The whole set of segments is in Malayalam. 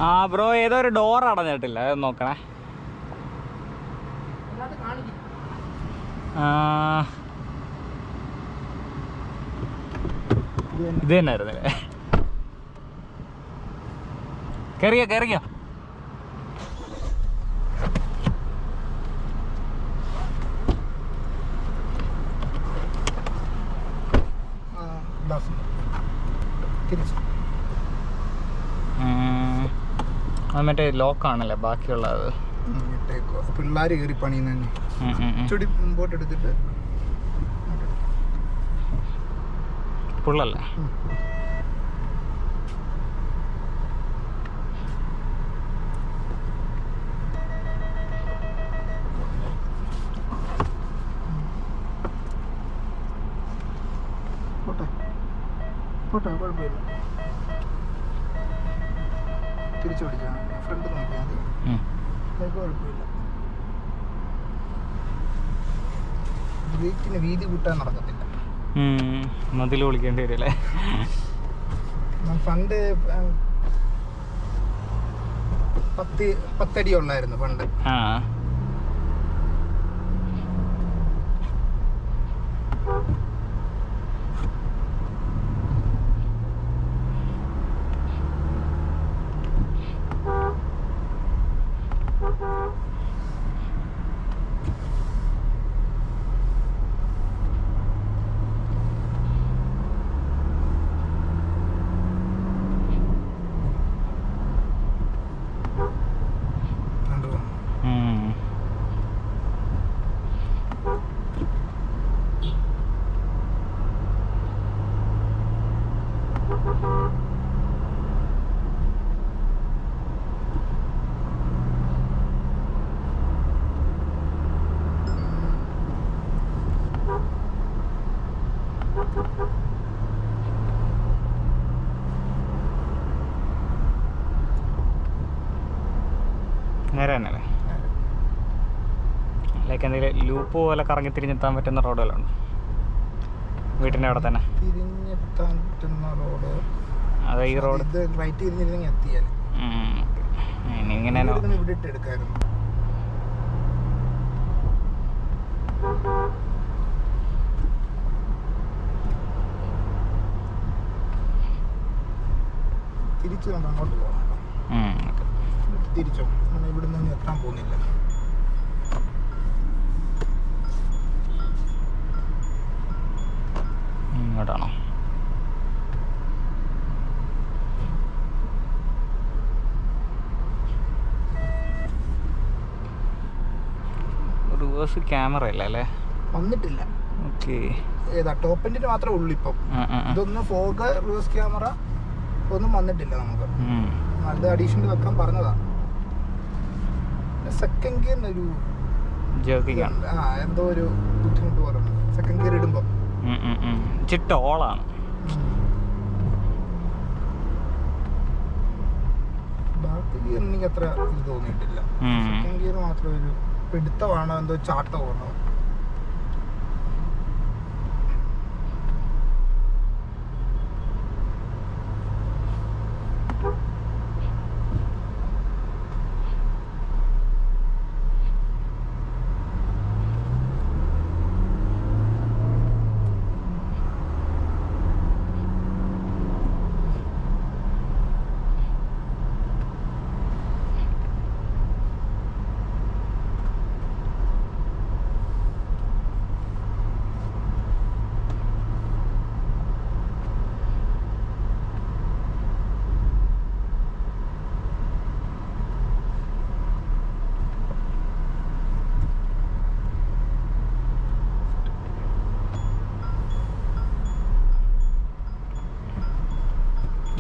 ആ ബ്രോ ഏതോ ഒരു ഡോർ അടഞ്ഞിട്ടില്ല, അത് നോക്കണേ. ഇത് തന്നെ ആയിരുന്നല്ലേ? കയറിയോ മറ്റേ ലോക്കാണല്ലേ ബാക്കിയുള്ളത്. പിള്ളേർ കയറി പണിയുന്ന ചുടി മുമ്പോട്ട് എടുത്തിട്ട് ഫുള്ളല്ലേ? പോട്ടെ കുഴപ്പമില്ല. തിരിച്ചു പിടിച്ചാൽ ഫ്രണ്ട് നോക്കിയാൽ മതി, കുഴപ്പമില്ല. ബ്രേക്കിന് വീതി കൂട്ടാൻ നടക്കത്തില്ല, മതിൽ വിളിക്കേണ്ടി വരും അല്ലേ? പണ്ട് 10 അടി ഉള്ളായിരുന്നു പണ്ട്. നേരെ തന്നെയല്ലേ? ലൈക്ക് എന്തെങ്കിലും ലൂപ്പ് പോലെ കറങ്ങി തിരിഞ്ഞെത്താൻ പറ്റുന്ന റോഡ് വല്ലതും ഉണ്ടോ വീട്ടിൻ്റെ അവിടെ തന്നെ? തിരിഞ്ഞെത്താൻ പറ്റുന്ന റോഡ് അതെ, ഈ റോഡ് റൈറ്റ് തിരിഞ്ഞിരുന്നെങ്കിൽ എത്തിയാൽ ഇങ്ങനെ ഇവിടെ ഇട്ട് എടുക്കായിരുന്നു. തിരിച്ചു കൊണ്ട് അങ്ങോട്ട് പോകണം. തിരിച്ചോ, ഇവിടെ നിന്ന് എത്താൻ പോകുന്നില്ല. ഇങ്ങോട്ടാണോ? റിവേഴ്സ് ക്യാമറ ഇല്ല അല്ലേ? വന്നിട്ടില്ല. ഓക്കെ, ഏതാ ടോപ്പ് എൻഡിന് മാത്രമേ ഉള്ളൂ ഇപ്പം. ഇതൊന്നും ഫോഗ് റിവേഴ്സ് ക്യാമറ ഒന്നും വന്നിട്ടില്ല നമുക്ക്. അത് അഡീഷണൽ വെക്കാൻ പറഞ്ഞതാ. സെക്കൻഡ് ഗിയറിനൊരു എന്തോ ഒരു ബുദ്ധിമുട്ട് പോലെ സെക്കൻഡ് ഗിയർ ഇടുമ്പോ. ചിട്ടോളാണ്. ബാക്ക് ഗിയർ എനിക്ക് അത്ര ഇത് തോന്നിയിട്ടില്ല. സെക്കൻഡ് ഗിയർ മാത്രം ഒരു പിടുത്തമാണോ എന്തോ ചാട്ടമാണോ.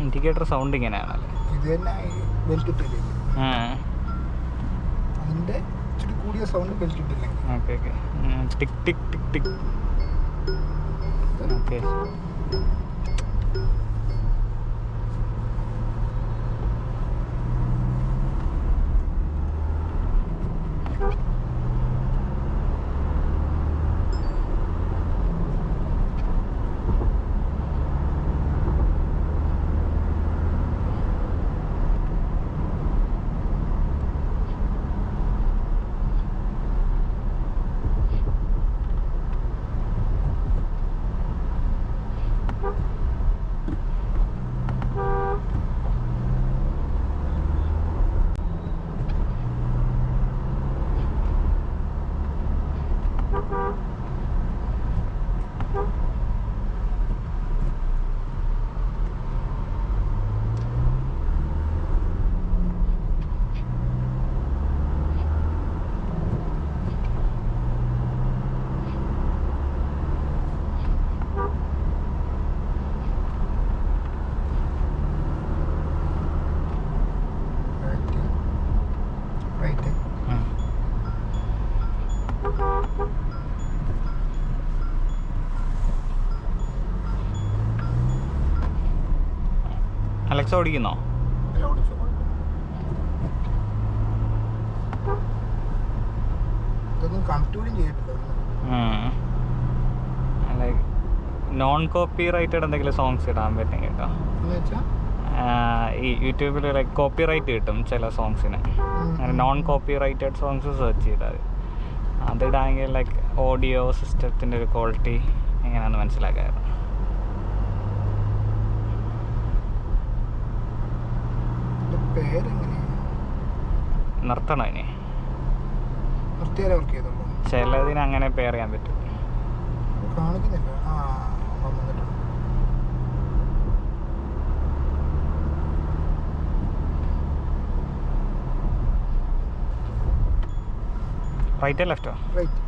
Indicator sound ഇങ്ങനെയാണല്ലേ? ഇത് തന്നെ ബെൽറ്റ് ഇട്ടില്ലേ, അതിൻ്റെ ഇച്ചിരി കൂടിയ സൗണ്ട് ബെൽറ്റ് ഇട്ടില്ലേ. Okay okay, tick tick tick tick. Okay, Alexa ഓടിക്കുന്നോ? ലൈക്ക് നോൺ കോപ്പി റൈറ്റഡ് എന്തെങ്കിലും സോങ്സ് ഇടാൻ പറ്റും കേട്ടോ. ഈ യൂട്യൂബിൽ ലൈക്ക് കോപ്പി റൈറ്റ് കിട്ടും ചില സോങ്സിന്. അങ്ങനെ non copy righted songs search ചെയ്താൽ അതിടാമെങ്കിൽ ലൈക്ക് ഓഡിയോ സിസ്റ്റത്തിൻ്റെ ഒരു ക്വാളിറ്റി എങ്ങനെയാണെന്ന് മനസ്സിലാക്കാമായിരുന്നു. നിർത്തണോ ഇനി? ചിലതിന് അങ്ങനെ പെയർ ചെയ്യാൻ പറ്റും. റൈറ്റോ ലെഫ്റ്റോ? റൈറ്റ്.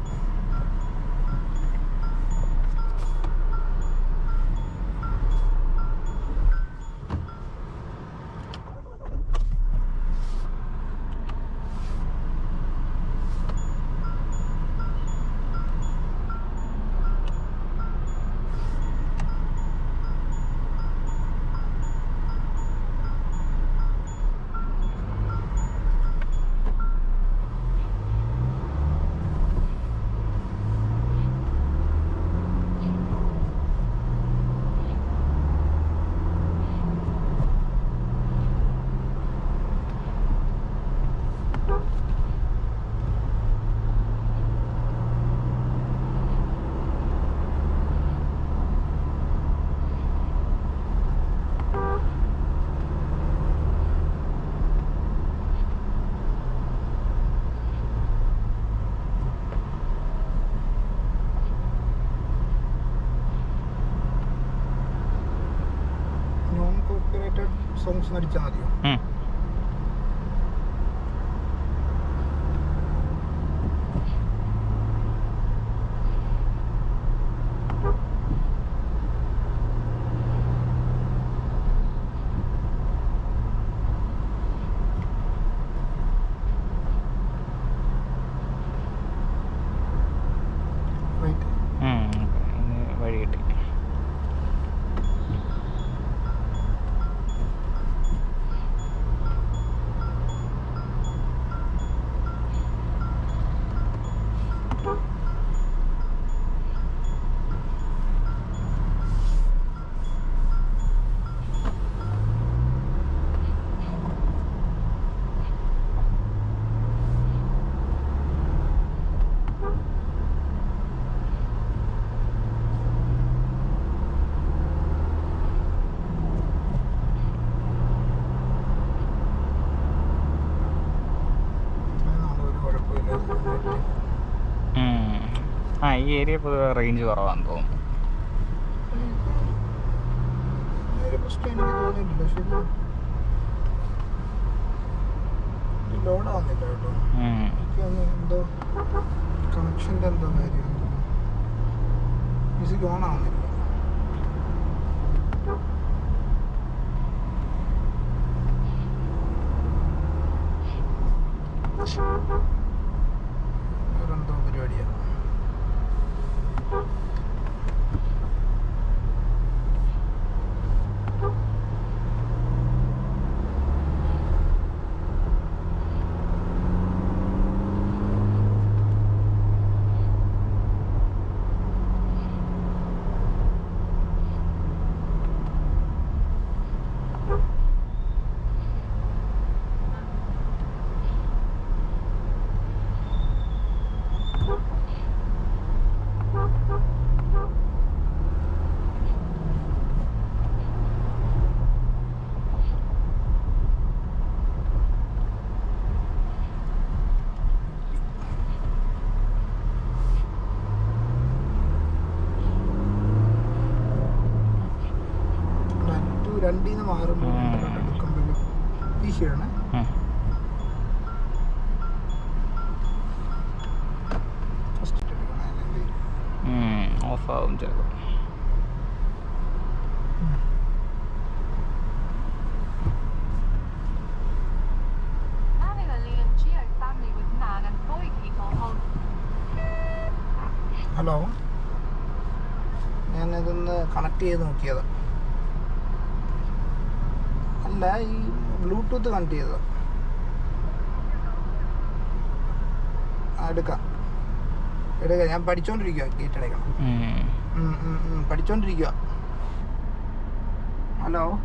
സോങ്സ് അടിച്ചാൽ മതിയോ? വഴി കിട്ടി. ഈ ഏരിയ പൊതുവെ റേഞ്ച് കുറവാണെന്ന് തോന്നുന്നു. എന്തോ കണക്ഷൻ്റെ എന്തോ കാര്യം മ്യൂസിക് ഓൺ ആവുന്നില്ല. വേറെന്തോ പരിപാടിയാണ്. രണ്ടിന്ന് മാറുമ്പോൾ എടുക്കുമ്പോൾ ഈസിയാണ്. ഓഫ് ആവും ചിലപ്പോൾ. ഹലോ, ഞാനിതൊന്ന് കണക്ട് ചെയ്ത് നോക്കിയതാണ്. അല്ല, ഈ ബ്ലൂടൂത്ത് കണക്ട് ചെയ്തത്. എടുക്കാം. ഞാൻ പഠിച്ചോണ്ടിരിക്കുക. ഗേറ്റ് അടയ്ക്കണം. പഠിച്ചോണ്ടിരിക്കുക. ഹലോ.